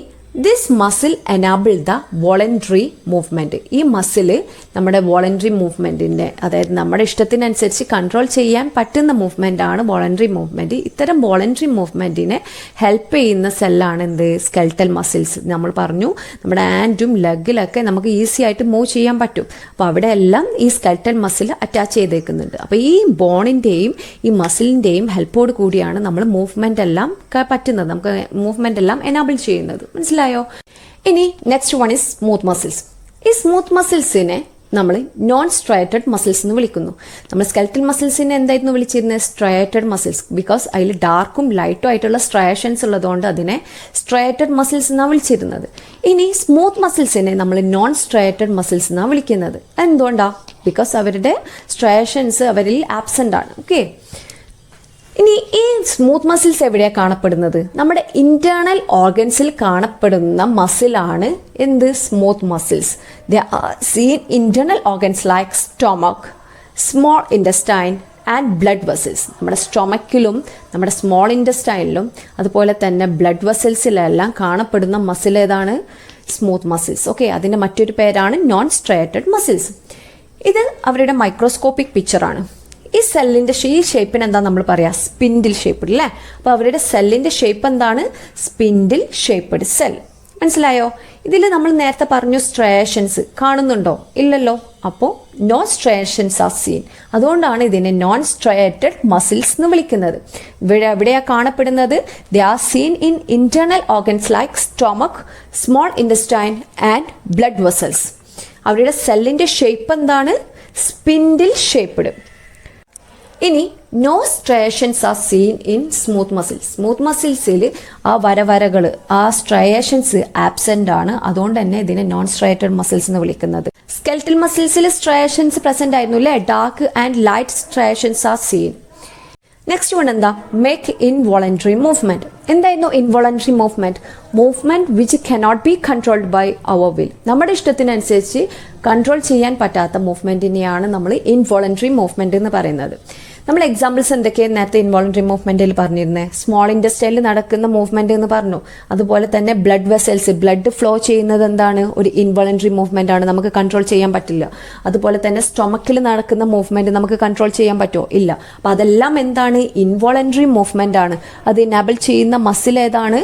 this muscle enable the voluntary movement. ഈ മസിൽ നമ്മുടെ വോളണ്ടറി മൂവ്മെന്റിന്റെ, അതായത് നമ്മുടെ ഇഷ്ടത്തിനനുസരിച്ച് കൺട്രോൾ ചെയ്യാൻ പറ്റുന്ന മൂവ്മെന്റ് ആണ് വോളണ്ടറി മൂവ്മെന്റ്. ഇത്തരം വോളണ്ടറി മൂവ്മെന്റിനെ ഹെൽപ്പ് ചെയ്യുന്ന സെല്ലാണ് എന്ത്? Skeletal muscles. നമ്മൾ പറഞ്ഞു നമ്മുടെ ആൻഡും ലെഗിലൊക്കെ നമുക്ക് ഈസി ആയിട്ട് മൂവ് ചെയ്യാൻ പറ്റും. അപ്പോൾ അവിടെ എല്ലാം ഈ സ്കെൽറ്റൽ മസിൽ അറ്റാച്ച് ചെയ്തേക്കുന്നുണ്ട്. അപ്പോൾ ഈ ബോണിന്റെയും ഈ മസിലിന്റെയും ഹെൽപ്പോട് കൂടിയാണ് നമ്മൾ മൂവ്മെന്റ് എല്ലാം പറ്റുന്നത്, നമുക്ക് മൂവ്മെന്റ് എല്ലാം എനാബിൾ ചെയ്യുന്നത്. മനസ്സിലായോ? ഇനി next one is smooth muscles. ഈ സ്മൂത്ത് മസിൽസിനെ നമ്മൾ നോൺ സ്ട്രയേറ്റഡ് മസിൽസ് എന്ന് വിളിക്കുന്നു. നമ്മൾ സ്കെൽറ്റൽ മസിൽസിനെ എന്തായിരുന്നു വിളിച്ചിരുന്നത്? Striated muscles. ബിക്കോസ് അതിൽ ഡാർക്കും ലൈറ്റും ആയിട്ടുള്ള സ്ട്രയേഷൻസ് ഉള്ളതുകൊണ്ട് അതിനെ സ്ട്രയേറ്റഡ് മസിൽസ് എന്നാണ് വിളിച്ചിരുന്നത്. ഇനി സ്മൂത്ത് മസിൽസിനെ നമ്മൾ നോൺ സ്ട്രയേറ്റഡ് മസിൽസ് എന്നാണ് വിളിക്കുന്നത്. എന്തുകൊണ്ടാ? ബിക്കോസ് അവരുടെ സ്ട്രയേഷൻസ് അവരിൽ ആബ്സെന്റ് ആണ്. ഓക്കെ, ഇനി ഈ സ്മൂത്ത് മസിൽസ് എവിടെയാണ് കാണപ്പെടുന്നത്? നമ്മുടെ ഇന്റേണൽ ഓർഗൻസിൽ കാണപ്പെടുന്ന മസിലാണ് എന്ത്? Smooth muscles. They are scene internal organs like stomach, small intestine and blood vessels. നമ്മുടെ സ്റ്റൊമക്കിലും നമ്മുടെ സ്മോൾ ഇൻറ്റസ്റ്റൈനിലും അതുപോലെ തന്നെ ബ്ലഡ് വെസൽസിലെല്ലാം കാണപ്പെടുന്ന മസിൽ ഏതാണ്? Smooth muscles. ഓക്കെ, അതിൻ്റെ മറ്റൊരു പേരാണ് നോൺ സ്ട്രയേറ്റഡ് മസിൽസ്. ഇത് അവരുടെ മൈക്രോസ്കോപ്പിക് പിക്ചറാണ്. ഈ സെല്ലിന്റെ ഈ ഷേപ്പിന് എന്താ നമ്മൾ പറയാ? സ്പിൻഡിൽ ഷേപ്പ്ഡ് അല്ലേ? അപ്പോൾ അവരുടെ സെല്ലിന്റെ ഷേപ്പ് എന്താണ്? Spindle shaped cell. മനസ്സിലായോ? ഇതിൽ നമ്മൾ നേരത്തെ പറഞ്ഞു സ്ട്രയേഷൻസ് കാണുന്നുണ്ടോ? ഇല്ലല്ലോ. അപ്പോൾ നോ സ്ട്രയേഷൻസ് ആർ സീൻ. അതുകൊണ്ടാണ് ഇതിനെ നോൺ സ്ട്രയേറ്റഡ് മസിൽസ് എന്ന് വിളിക്കുന്നത്. എവിടെയാ കാണപ്പെടുന്നത്? They are seen in internal organs like stomach, small intestine and blood vessels. അവരുടെ സെല്ലിന്റെ ഷേപ്പ് എന്താണ്? Spindle shaped. ഇനി no striations are seen in smooth muscles. Smooth മസിൽസിൽ ആ വരകൾ ആ സ്ട്രയേഷൻസ് ആബ്സെന്റ് ആണ്. അതുകൊണ്ട് തന്നെ ഇതിനെ നോൺ സ്ട്രയേറ്റഡ് മസിൽസ് എന്ന് വിളിക്കുന്നത്. സ്കെൽറ്റൽ മസിൽസിൽ സ്ട്രയേഷൻസ് പ്രസന്റ് ആയിരുന്നു അല്ലേ? Dark and light striations are seen. Next one എന്താ? Make involuntary movement. എന്തായിരുന്നു involuntary movement? Movement which cannot be controlled by our will. നമ്മുടെ ഇഷ്ടത്തിനനുസരിച്ച് കൺട്രോൾ ചെയ്യാൻ പറ്റാത്ത മൂവ്മെന്റിനെയാണ് നമ്മൾ ഇൻവോളണ്ടറി മൂവ്മെന്റ് എന്ന് പറയുന്നത്. നമ്മൾ എക്സാമ്പിൾസ് എന്തൊക്കെയാണ് നേരത്തെ ഇൻവോളണ്ടറി മൂവ്മെന്റിൽ പറഞ്ഞിരുന്നത്? സ്മോൾ ഇൻറ്റസ്റ്റൈനിൽ നടക്കുന്ന മൂവ്മെന്റ് എന്ന് പറഞ്ഞു. അതുപോലെ തന്നെ ബ്ലഡ് വെസൽസ്, ബ്ലഡ് ഫ്ലോ ചെയ്യുന്നത് എന്താണ്? ഒരു ഇൻവോളണ്ടറി മൂവ്മെന്റ് ആണ്, നമുക്ക് കൺട്രോൾ ചെയ്യാൻ പറ്റില്ല. അതുപോലെ തന്നെ സ്റ്റൊമക്കിൽ നടക്കുന്ന മൂവ്മെന്റ് നമുക്ക് കൺട്രോൾ ചെയ്യാൻ പറ്റുമോ? ഇല്ല. അപ്പം അതെല്ലാം എന്താണ്? ഇൻവോളണ്ടറി മൂവ്മെന്റ് ആണ്. അത് എനാബിൾ ചെയ്യുന്ന മസിൽ ഏതാണ്?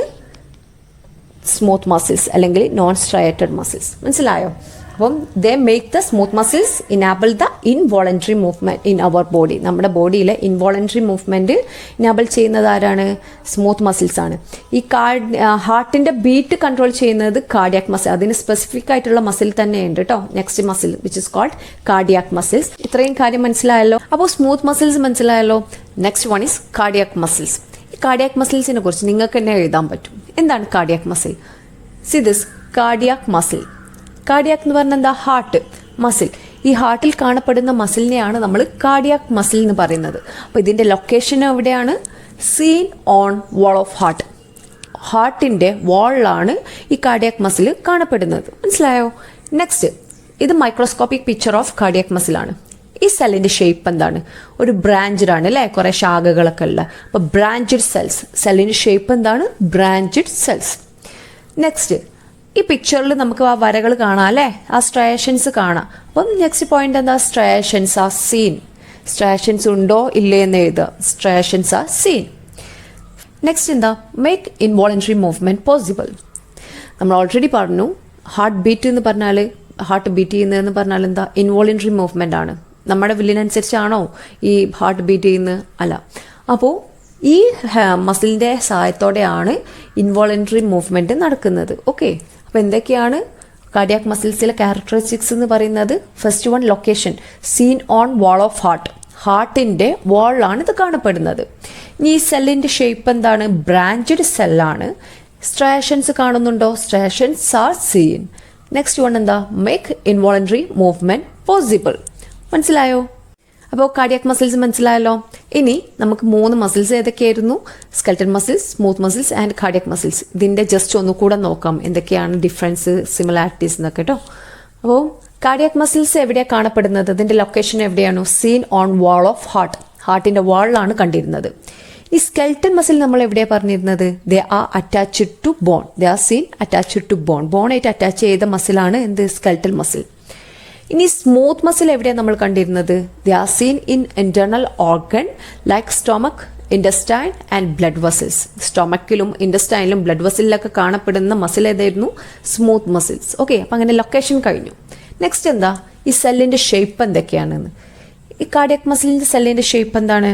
സ്മൂത്ത് മസിൽസ് അല്ലെങ്കിൽ നോൺ സ്ട്രയേറ്റഡ് മസിൽസ്. മനസ്സിലായോ? അപ്പം they make the smooth muscles enable the involuntary movement in our body. നമ്മുടെ ബോഡിയിലെ ഇൻവോളണ്ടറി മൂവ്മെന്റ് ഇനാബിൾ ചെയ്യുന്നത് ആരാണ്? സ്മൂത്ത് മസിൽസ് ആണ്. ഈ ഹാർട്ടിന്റെ ബീറ്റ് കൺട്രോൾ ചെയ്യുന്നത് കാർഡിയാക് മസിൽ. അതിന് സ്പെസിഫിക് ആയിട്ടുള്ള മസിൽ തന്നെയുണ്ട് കേട്ടോ. Next muscle which is called cardiac muscles. ഇത്രയും കാര്യം മനസ്സിലായല്ലോ. അപ്പോൾ സ്മൂത്ത് മസിൽസ് മനസ്സിലായല്ലോ. Next one is cardiac muscles. ഈ കാർഡിയാക് മസിൽസിനെ കുറിച്ച് നിങ്ങൾക്ക് തന്നെ എഴുതാൻ പറ്റും. എന്താണ് cardiac muscle? See this cardiac muscle. Cardiac എന്ന് പറഞ്ഞാൽ എന്താ? Heart muscle. ഈ ഹാർട്ടിൽ കാണപ്പെടുന്ന മസിലിനെയാണ് നമ്മൾ കാർഡിയാക് മസിൽ എന്ന് പറയുന്നത്. അപ്പോൾ ഇതിൻ്റെ ലൊക്കേഷൻ എവിടെയാണ്? Seen on wall of heart. ഹാർട്ടിൻ്റെ വാളിലാണ് ഈ കാർഡിയാക് മസിൽ കാണപ്പെടുന്നത്. മനസ്സിലായോ? നെക്സ്റ്റ്, ഇത് മൈക്രോസ്കോപ്പിക് പിക്ചർ ഓഫ് കാർഡിയാക് മസിലാണ്. ഈ സെല്ലിൻ്റെ ഷേപ്പ് എന്താണ്? ഒരു ബ്രാഞ്ചഡ് ആണ് അല്ലേ? കുറേ ശാഖകളൊക്കെ ഉള്ള. അപ്പോൾ ബ്രാഞ്ചഡ് സെൽസ്. സെല്ലിൻ്റെ ഷേപ്പ് എന്താണ്? Branched cells. നെക്സ്റ്റ്, ഈ പിക്ചറിൽ നമുക്ക് ആ വരകൾ കാണാം അല്ലേ? ആ സ്ട്രയേഷൻസ് കാണാം. അപ്പം നെക്സ്റ്റ് പോയിന്റ് എന്താ? Striations are scene. സ്ട്രയേഷൻസ് ഉണ്ടോ ഇല്ലേ എന്ന് എഴുതുക. Striations are seen. നെക്സ്റ്റ് എന്താ? Make involuntary movement possible. നമ്മൾ ഓൾറെഡി പറഞ്ഞു, ഹാർട്ട് ബീറ്റ് എന്ന് പറഞ്ഞാൽ, ഹാർട്ട് ബീറ്റ് ചെയ്യുന്നതെന്ന് പറഞ്ഞാൽ എന്താ? ഇൻവോളണ്ടറി മൂവ്മെന്റ് ആണ്. നമ്മുടെ വില്ലിനനുസരിച്ചാണോ ഈ ഹാർട്ട് ബീറ്റ് ചെയ്യുന്നത്? അല്ല. അപ്പോൾ ഈ മസിലിൻ്റെ സഹായത്തോടെയാണ് ഇൻവോളണ്ടറി മൂവ്മെന്റ് നടക്കുന്നത്. ഓക്കെ. അപ്പോൾ എന്തൊക്കെയാണ് കാർഡിയാക് മസിൽസിലെ ക്യാരക്ടറിസ്റ്റിക്സ് എന്ന് പറയുന്നത്? First one, location, seen on wall of heart. ഹാർട്ടിൻ്റെ വാളിലാണ് ഇത് കാണപ്പെടുന്നത്. ഇനി ഈ സെല്ലിൻ്റെ ഷേപ്പ് എന്താണ്? ബ്രാഞ്ചഡ് സെല്ലാണ്. സ്ട്രയേഷൻസ് കാണുന്നുണ്ടോ? Striations are seen. Next one എന്താ? Make involuntary movement possible. മനസ്സിലായോ? അപ്പോൾ കാർഡിയാക് മസിൽസ് മനസ്സിലായല്ലോ. ഇനി നമുക്ക് 3 മസിൽസ് ഏതൊക്കെയായിരുന്നു? Skeletal muscles, smooth muscles and cardiac muscles. ഇതിൻ്റെ ജസ്റ്റ് ഒന്നുകൂടെ നോക്കാം എന്തൊക്കെയാണ് ഡിഫറൻസ്, സിമിലാരിറ്റീസ് എന്നൊക്കെ കേട്ടോ. അപ്പോൾ കാർഡിയാക് മസിൽസ് എവിടെയാണ് കാണപ്പെടുന്നത്? ഇതിൻ്റെ ലൊക്കേഷൻ എവിടെയാണ്? Seen on wall of heart. ഹാർട്ടിൻ്റെ വാളിലാണ് കണ്ടിരുന്നത്. ഈ സ്കെൽറ്റൽ മസിൽ നമ്മൾ എവിടെയാണ് പറഞ്ഞിരുന്നത്? They are attached to bone. They are seen attached to bone. ബോണായിട്ട് അറ്റാച്ച് ചെയ്ത മസിലാണ് എന്ത്? Skeletal muscle. ഇനി സ്മൂത്ത് മസിൽ എവിടെയാണ് നമ്മൾ കണ്ടിരുന്നത്? They are seen in internal organ like stomach, intestine and blood vessels. സ്റ്റൊമക്കിലും ഇൻറ്റസ്റ്റൈനിലും ബ്ലഡ് വെസലിലൊക്കെ കാണപ്പെടുന്ന മസിൽ ഏതായിരുന്നു? Smooth muscles. ഓക്കെ. അപ്പം അങ്ങനെ ലൊക്കേഷൻ കഴിഞ്ഞു. നെക്സ്റ്റ് എന്താ? ഈ സെല്ലിൻ്റെ ഷേപ്പ് എന്തൊക്കെയാണെന്ന്. ഈ കാർഡിയാക് മസിലിൻ്റെ സെല്ലിൻ്റെ ഷേപ്പ് എന്താണ്?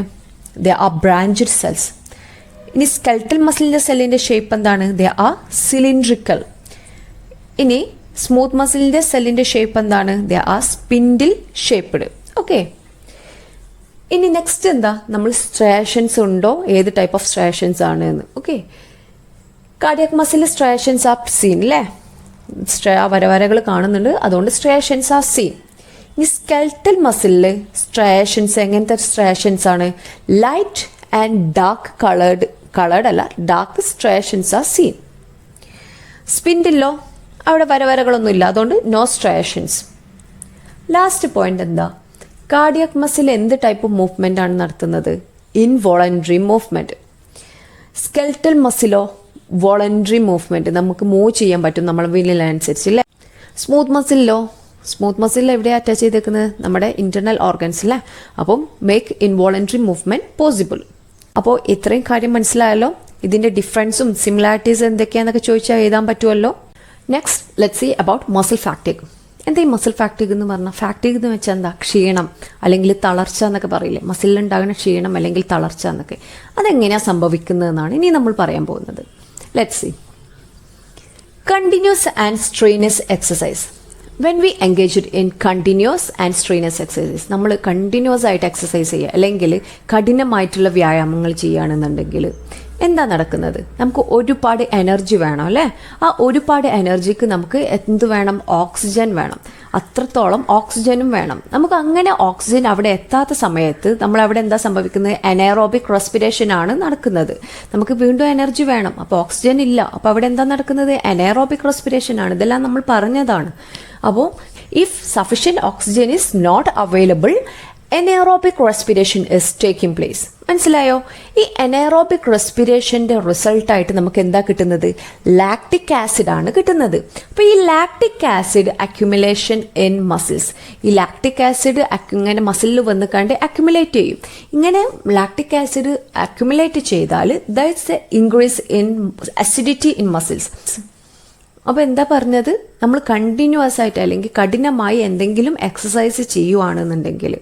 They are branched cells. ഇനി സ്കെൽറ്റൽ മസിലിൻ്റെ സെല്ലിൻ്റെ ഷേപ്പ് എന്താണ്? They are cylindrical. ഇനി സ്മൂത്ത് മസിലിൻ്റെ സെല്ലിൻ്റെ ഷേപ്പ് എന്താണ്? They are spindle shaped. Okay. ഇനി നെക്സ്റ്റ് എന്താ? നമ്മൾ സ്ട്രയേഷൻസ് ഉണ്ടോ? ഏത് ടൈപ്പ് ഓഫ് സ്ട്രയേഷൻസ് ആണ് എന്ന്. Okay. Cardiac muscle striations are seen അല്ലേ? വരകൾ കാണുന്നുണ്ട്, അതുകൊണ്ട് സ്ട്രയേഷൻസ് ആർ സീൻ. ഈ സ്കെൽറ്റൽ മസിലിൽ സ്ട്രയേഷൻസ് എങ്ങനത്തെ സ്ട്രയേഷൻസ് ആണ്? ലൈറ്റ് ആൻഡ് ഡാർക്ക് കളേർഡ് അല്ല, ഡാർക്ക് സ്ട്രയേഷൻസ് ആർ സീൻ. സ്പിൻഡിലോ അവിടെ വരകളൊന്നുമില്ല, അതുകൊണ്ട് നോ സ്ട്രയേഷൻസ്. ലാസ്റ്റ് പോയിന്റ് എന്താ? കാർഡിയാക് മസിൽ എന്ത് ടൈപ്പ് മൂവ്മെന്റ് ആണ് നടത്തുന്നത്? Involuntary movement. സ്കെൽറ്റൽ മസിലോ വോളണ്ടറി മൂവ്മെന്റ്, നമുക്ക് മൂവ് ചെയ്യാൻ പറ്റും നമ്മൾ വില്ലിനനുസരിച്ച് അല്ലേ? സ്മൂത്ത് മസിലോ? സ്മൂത്ത് മസിൽ എവിടെയാണ് അറ്റാച്ച് ചെയ്തേക്കുന്നത്? നമ്മുടെ ഇന്റേർണൽ ഓർഗൻസ് അല്ലേ? അപ്പം മേക്ക് ഇൻവോളണ്ടറി മൂവ്മെന്റ് പോസിബിൾ. അപ്പോൾ ഇത്രയും കാര്യം മനസ്സിലായല്ലോ. ഇതിന്റെ ഡിഫറൻസും സിമിലാരിറ്റീസ് എന്തൊക്കെയാണെന്നൊക്കെ ചോദിച്ചാൽ എഴുതാൻ പറ്റുമല്ലോ. Next let's see about muscle fatigue. എന്താ ഈ മസിൽ ഫാക്ടിഗ് എന്ന് പറഞ്ഞാൽ? ഫാക്ടിഗ് എന്ന് വെച്ചാൽ എന്താ? ക്ഷീണം അല്ലെങ്കിൽ തളർച്ച എന്നൊക്കെ പറയില്ലേ? മസിലിലുണ്ടാകുന്ന ക്ഷീണം അല്ലെങ്കിൽ തളർച്ച എന്നൊക്കെ. അതെങ്ങനെയാണ് സംഭവിക്കുന്നതെന്നാണ് ഇനി നമ്മൾ പറയാൻ പോകുന്നത്. Let's see. Continuous and strenuous exercise. When we engaged in continuous and strenuous exercise, നമ്മൾ കണ്ടിന്യൂസ് ആയിട്ട് എക്സസൈസ് ചെയ്യുക അല്ലെങ്കിൽ കഠിനമായിട്ടുള്ള വ്യായാമങ്ങൾ ചെയ്യുകയാണെന്നുണ്ടെങ്കിൽ എന്താ നടക്കുന്നത്? നമുക്ക് ഒരുപാട് എനർജി വേണം അല്ലേ? ആ ഒരുപാട് എനർജിക്ക് നമുക്ക് എന്ത് വേണം? ഓക്സിജൻ വേണം. അത്രത്തോളം ഓക്സിജനും വേണം. നമുക്ക് അങ്ങനെ ഓക്സിജൻ അവിടെ എത്താത്ത സമയത്ത് നമ്മൾ അവിടെ എന്താ സംഭവിക്കുന്നത്? അനേറോബിക് റെസ്പിറേഷൻ ആണ് നടക്കുന്നത്. നമുക്ക് വീണ്ടും എനർജി വേണം, അപ്പോൾ ഓക്സിജൻ ഇല്ല. അപ്പോൾ അവിടെ എന്താ നടക്കുന്നത്? അനേറോബിക് റെസ്പിറേഷൻ ആണ്. ഇതെല്ലാം നമ്മൾ പറഞ്ഞതാണ്. അപ്പോൾ if sufficient oxygen is not available, anaerobic respiration is taking place. മനസ്സിലായോ? ഈ അനേറോബിക് റെസ്പിറേഷൻ്റെ റിസൾട്ടായിട്ട് നമുക്ക് എന്താ കിട്ടുന്നത്? ലാക്റ്റിക് ആസിഡ് ആണ് കിട്ടുന്നത്. അപ്പോൾ ഈ lactic acid accumulation in muscles, ഈ ലാക്റ്റിക് ആസിഡ് ഇങ്ങനെ മസിലിൽ വന്ന് കണ്ട് അക്യുമുലേറ്റ് ചെയ്യും. ഇങ്ങനെ ലാക്റ്റിക് ആസിഡ് അക്യുമുലേറ്റ് ചെയ്താൽ there is a increase in acidity in muscles. അപ്പോൾ എന്താ പറഞ്ഞത്? നമ്മൾ കണ്ടിന്യൂസ് ആയിട്ട് അല്ലെങ്കിൽ കഠിനമായി എന്തെങ്കിലും എക്സസൈസ് ചെയ്യുവാണെന്നുണ്ടെങ്കിൽ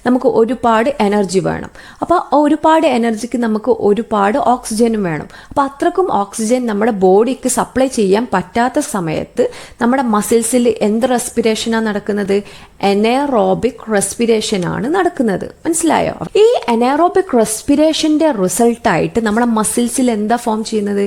നമുക്ക് ഒരുപാട് എനർജി വേണം. അപ്പോൾ ഒരുപാട് എനർജിക്ക് നമുക്ക് ഒരുപാട് ഓക്സിജനും വേണം. അപ്പോൾ അത്രക്കും ഓക്സിജൻ നമ്മുടെ ബോഡിക്ക് സപ്ലൈ ചെയ്യാൻ പറ്റാത്ത സമയത്ത് നമ്മുടെ മസിൽസിൽ എന്ത് റെസ്പിറേഷനാണ് നടക്കുന്നത്? അനേറോബിക് റെസ്പിറേഷൻ ആണ് നടക്കുന്നത്. മനസ്സിലായോ? ഈ അനേറോബിക് റെസ്പിറേഷൻ്റെ റിസൾട്ടായിട്ട് നമ്മുടെ മസിൽസിൽ എന്താ ഫോം ചെയ്യുന്നത്?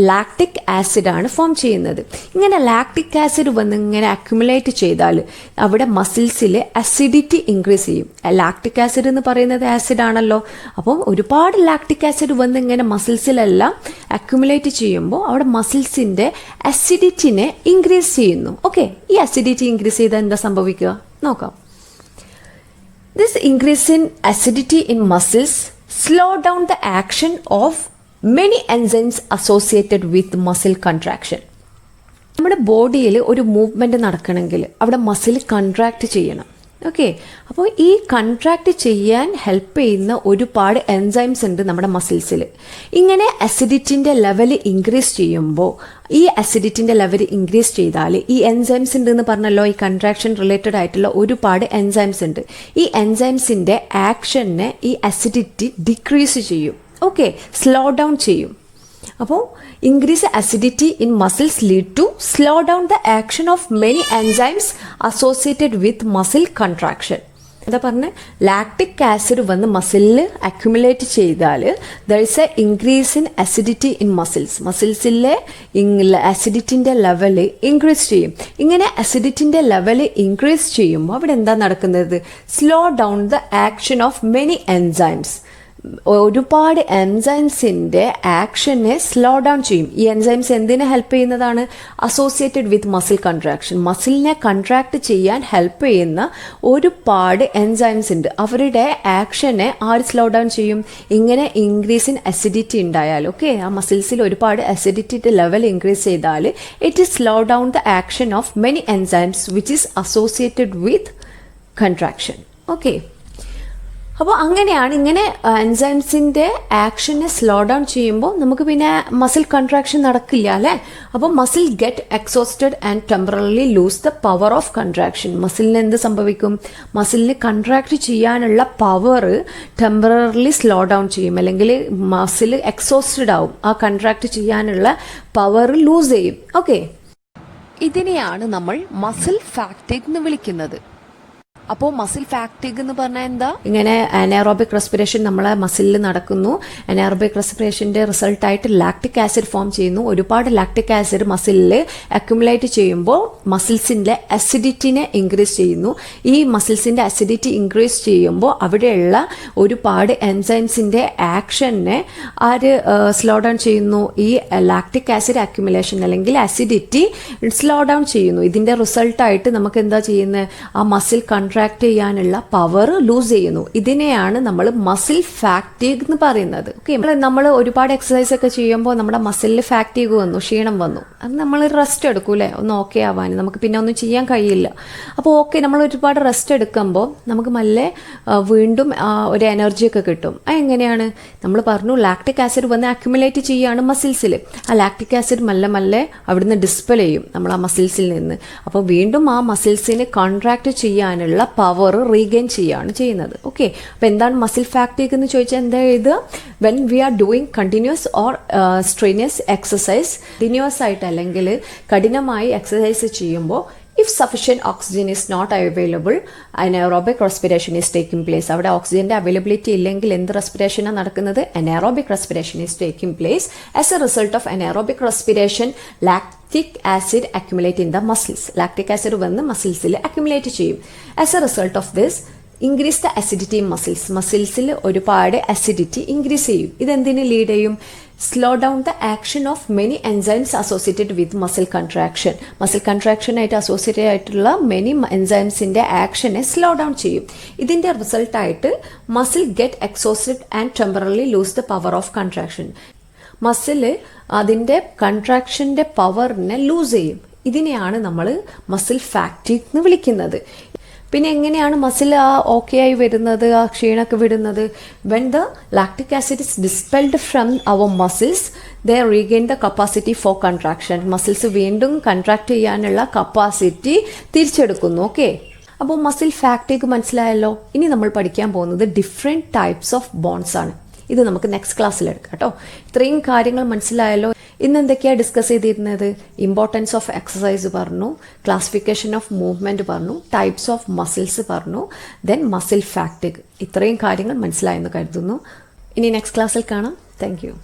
ലാക്റ്റിക് ആസിഡ് ആണ് ഫോം ചെയ്യുന്നത്. ഇങ്ങനെ ലാക്റ്റിക് ആസിഡ് വന്ന് ഇങ്ങനെ അക്യുമുലേറ്റ് ചെയ്താൽ അവിടെ മസിൽസിൽ അസിഡിറ്റി ഇൻക്രീസ് ചെയ്യും. ലാക്റ്റിക് ആസിഡ് എന്ന് പറയുന്നത് ആസിഡ് ആണല്ലോ. അപ്പോൾ ഒരുപാട് ലാക്റ്റിക് ആസിഡ് വന്ന് ഇങ്ങനെ മസിൽസിലെല്ലാം അക്യുമുലേറ്റ് ചെയ്യുമ്പോൾ അവിടെ മസിൽസിൻ്റെ അസിഡിറ്റിനെ ഇൻക്രീസ് ചെയ്യുന്നു. ഓക്കെ, ഈ അസിഡിറ്റി ഇൻക്രീസ് ചെയ്താൽ എന്താ സംഭവിക്കുക? നോക്കാം. This increase in acidity in muscles slow down the action of many enzymes associated with muscle contraction. നമ്മുടെ ബോഡിയിൽ ഒരു മൂവ്മെൻറ്റ് നടക്കണമെങ്കിൽ അവിടെ മസിൽ കൺട്രാക്ട് ചെയ്യണം. ഓക്കെ, അപ്പോൾ ഈ കൺട്രാക്ട് ചെയ്യാൻ ഹെൽപ്പ് ചെയ്യുന്ന ഒരുപാട് എൻസൈംസ് ഉണ്ട് നമ്മുടെ മസിൽസിൽ. ഇങ്ങനെ അസിഡിറ്റിൻ്റെ ലെവൽ ഇൻക്രീസ് ചെയ്യുമ്പോൾ ഈ അസിഡിറ്റിൻ്റെ ലെവൽ ഇൻക്രീസ് ചെയ്താൽ ഈ എൻസൈംസ് ഉണ്ടെന്ന് പറഞ്ഞല്ലോ, ഈ കൺട്രാക്ഷൻ റിലേറ്റഡ് ആയിട്ടുള്ള ഒരുപാട് എൻസൈംസ് ഉണ്ട്. ഈ എൻസൈംസിൻ്റെ ആക്ഷനെ ഈ അസിഡിറ്റി ഡിക്രീസ് ചെയ്യും. ഓക്കെ, സ്ലോ ഡൗൺ ചെയ്യും. അപ്പോൾ increase acidity in muscles lead to slow down the action of many enzymes associated with muscle contraction. എന്താ പറഞ്ഞത്? ലാക്റ്റിക് ആസിഡ് വന്ന് മസിലിൽ അക്യുമുലേറ്റ് ചെയ്താൽ there is a increase in acidity in muscles. മസിൽസിലെ അസിഡിറ്റിൻ്റെ level increase ചെയ്യും. ഇങ്ങനെ അസിഡിറ്റിൻ്റെ ലെവൽ ഇൻക്രീസ് ചെയ്യുമ്പോൾ അവിടെ എന്താ നടക്കുന്നത്? Slow down the action of many enzymes. ഒരുപാട് എൻസൈംസിൻ്റെ ആക്ഷനെ സ്ലോ ഡൗൺ ചെയ്യും. ഈ എൻസൈംസ് എന്തിനെ ഹെൽപ്പ് ചെയ്യുന്നതാണ്? Associated with muscle contraction. മസിലിനെ കൺട്രാക്ട് ചെയ്യാൻ ഹെൽപ്പ് ചെയ്യുന്ന ഒരുപാട് എൻസൈംസ് ഉണ്ട്. അവരുടെ ആക്ഷനെ ആര് സ്ലോ ഡൗൺ ചെയ്യും? ഇങ്ങനെ ഇൻക്രീസ് ഇൻ അസിഡിറ്റി ഉണ്ടായാൽ, ഓക്കെ, ആ മസിൽസിൽ ഒരുപാട് അസിഡിറ്റിയുടെ ലെവൽ ഇൻക്രീസ് ചെയ്താൽ it is slow down the action of many enzymes which is associated with contraction. Okay, അപ്പോൾ അങ്ങനെയാണ്. ഇങ്ങനെ എൻസൈംസിൻ്റെ ആക്ഷനെ സ്ലോ ഡൗൺ ചെയ്യുമ്പോൾ നമുക്ക് പിന്നെ മസിൽ കൺട്രാക്ഷൻ നടക്കില്ല അല്ലേ? അപ്പോൾ muscle get exhausted and temporarily lose the power of contraction. മസിലിന് എന്ത് സംഭവിക്കും? മസിലിന് കൺട്രാക്ട് ചെയ്യാനുള്ള പവർ ടെമ്പററിലി സ്ലോ ഡൗൺ ചെയ്യും, അല്ലെങ്കിൽ മസിൽ എക്സോസ്റ്റഡ് ആവും. ആ കൺട്രാക്ട് ചെയ്യാനുള്ള പവർ ലൂസ് ചെയ്യും. ഓക്കെ, ഇതിനെയാണ് നമ്മൾ മസിൽ ഫാറ്റിഗ് എന്ന് വിളിക്കുന്നത്. അപ്പോൾ മസിൽ ഫാറ്റിഗ് എന്ന് പറഞ്ഞാൽ എന്താ? ഇങ്ങനെ അനേറോബിക് റെസ്പിറേഷൻ നമ്മളെ മസിലിൽ നടക്കുന്നു. അനേറോബിക് റെസ്പിറേഷൻ്റെ റിസൾട്ടായിട്ട് ലാക്റ്റിക് ആസിഡ് ഫോം ചെയ്യുന്നു. ഒരുപാട് ലാക്റ്റിക് ആസിഡ് മസിലിൽ അക്യുമുലേറ്റ് ചെയ്യുമ്പോൾ മസിൽസിൻ്റെ അസിഡിറ്റിനെ ഇൻക്രീസ് ചെയ്യുന്നു. ഈ മസിൽസിൻ്റെ അസിഡിറ്റി ഇൻക്രീസ് ചെയ്യുമ്പോൾ അവിടെയുള്ള ഒരുപാട് എൻസൈംസിൻ്റെ ആക്ഷനെ ആര് സ്ലോ ഡൗൺ ചെയ്യുന്നു? ഈ ലാക്റ്റിക് ആസിഡ് അക്യുമുലേഷൻ അല്ലെങ്കിൽ അസിഡിറ്റി സ്ലോ ഡൗൺ ചെയ്യുന്നു. ഇതിൻ്റെ റിസൾട്ടായിട്ട് നമുക്ക് എന്താ ചെയ്യുന്നത്? ആ മസിൽ കൺട്രാക്ട് ചെയ്യാനുള്ള പവർ ലൂസ് ചെയ്യുന്നു. ഇതിനെയാണ് നമ്മൾ മസിൽ ഫാറ്റിഗ് എന്ന് പറയുന്നത്. ഓക്കെ, നമ്മൾ ഒരുപാട് എക്സസൈസ് ഒക്കെ ചെയ്യുമ്പോൾ നമ്മുടെ മസിലിൽ ഫാറ്റിഗ് വന്നു, ക്ഷീണം വന്നു, അത് നമ്മൾ റെസ്റ്റ് എടുക്കൂലേ ഒന്ന് ഓക്കെ ആവാൻ. നമുക്ക് പിന്നെ ഒന്നും ചെയ്യാൻ കഴിയില്ല. അപ്പോൾ ഓക്കെ, നമ്മൾ ഒരുപാട് റെസ്റ്റ് എടുക്കുമ്പോൾ നമുക്ക് മെല്ലെ വീണ്ടും ഒരു എനർജിയൊക്കെ കിട്ടും. എങ്ങനെയാണ്? നമ്മൾ പറഞ്ഞു ലാക്റ്റിക് ആസിഡ് വന്ന് അക്യുമുലേറ്റ് ചെയ്യുകയാണ് മസിൽസിൽ. ആ ലാക്റ്റിക് ആസിഡ് മെല്ലെ മെല്ലെ അവിടുന്ന് ഡിസ്പെൽ ചെയ്യും നമ്മൾ ആ മസിൽസിൽ നിന്ന്. അപ്പോൾ വീണ്ടും ആ മസിൽസിനെ കോൺട്രാക്ട് ചെയ്യാനുള്ള പവർ റീഗെയിൻ ചെയ്യുകയാണ് ചെയ്യുന്നത്. ഓക്കെ, അപ്പോൾ എന്താണ് മസിൽ ഫാറ്റിഗ് എന്ന് ചോദിച്ചാൽ എന്താ എഴുതുക? When we are doing continuous or strenuous exercise, continuous ആയിട്ട് അല്ലെങ്കിൽ കഠിനമായി എക്സസൈസ് ചെയ്യുമ്പോൾ if sufficient oxygen is not available anaerobic respiration is taking place. അവിടെ ഓക്സിജൻ്റെ അവൈലബിലിറ്റി ഇല്ലെങ്കിൽ എന്ത് റെസ്പിറേഷനാണ് നടക്കുന്നത്? Anaerobic respiration is taking place. As a result of anaerobic respiration lactic acid accumulate in the muscles. Lactic acid വന്ന് മസിൽസിൽ accumulate ചെയ്യും. As a result of this increase the acidity in muscles. മസിൽസിൽ ഒരുപാട് acidity increase ചെയ്യും. ഇതെന്തിന് lead ചെയ്യും? Slow down the action of many enzymes associated with muscle contraction. Muscle കൺട്രാക്ഷനായിട്ട് associated ആയിട്ടുള്ള മെനി എൻസൈംസിൻ്റെ ആക്ഷനെ സ്ലോ ഡൗൺ ചെയ്യും. ഇതിൻ്റെ റിസൾട്ടായിട്ട് muscle get exhausted and temporarily lose the power of contraction. Muscle അതിൻ്റെ കൺട്രാക്ഷൻ്റെ പവറിനെ ലൂസ് ചെയ്യും. ഇതിനെയാണ് നമ്മൾ മസിൽ ഫാറ്റിഗ് എന്ന് വിളിക്കുന്നത്. പിന്നെ എങ്ങനെയാണ് മസിൽ ഓക്കെ ആയി വരുന്നത്, ആ ക്ഷീണമൊക്കെ വിടുന്നത്? When the lactic acid is dispelled from our muscles they regain the capacity for contraction. Muscles വീണ്ടും കൺട്രാക്ട് ചെയ്യാനുള്ള കപ്പാസിറ്റി തിരിച്ചെടുക്കുന്നു. ഓക്കെ, അപ്പോൾ മസിൽ ഫാറ്റിഗ് മനസ്സിലായല്ലോ. ഇനി നമ്മൾ പഠിക്കാൻ പോകുന്നത് ഡിഫറെൻറ്റ് ടൈപ്സ് ഓഫ് ബോൺസ് ആണ്. ഇത് നമുക്ക് നെക്സ്റ്റ് ക്ലാസ്സിൽ എടുക്കാം കേട്ടോ. ഇത്രയും കാര്യങ്ങൾ മനസ്സിലായല്ലോ. ഇന്ന് എന്തൊക്കെയാണ് ഡിസ്കസ് ചെയ്തിരുന്നത്? ഇമ്പോർട്ടൻസ് ഓഫ് എക്സസൈസ് പറഞ്ഞു, ക്ലാസിഫിക്കേഷൻ ഓഫ് മൂവ്മെൻറ്റ് പറഞ്ഞു, ടൈപ്സ് ഓഫ് മസിൽസ് പറഞ്ഞു, ദെൻ മസിൽ ഫാറ്റിഗ്. ഇത്രയും കാര്യങ്ങൾ മനസ്സിലായെന്ന് കരുതുന്നു. ഇനി നെക്സ്റ്റ് ക്ലാസ്സിൽ കാണാം. Thank you.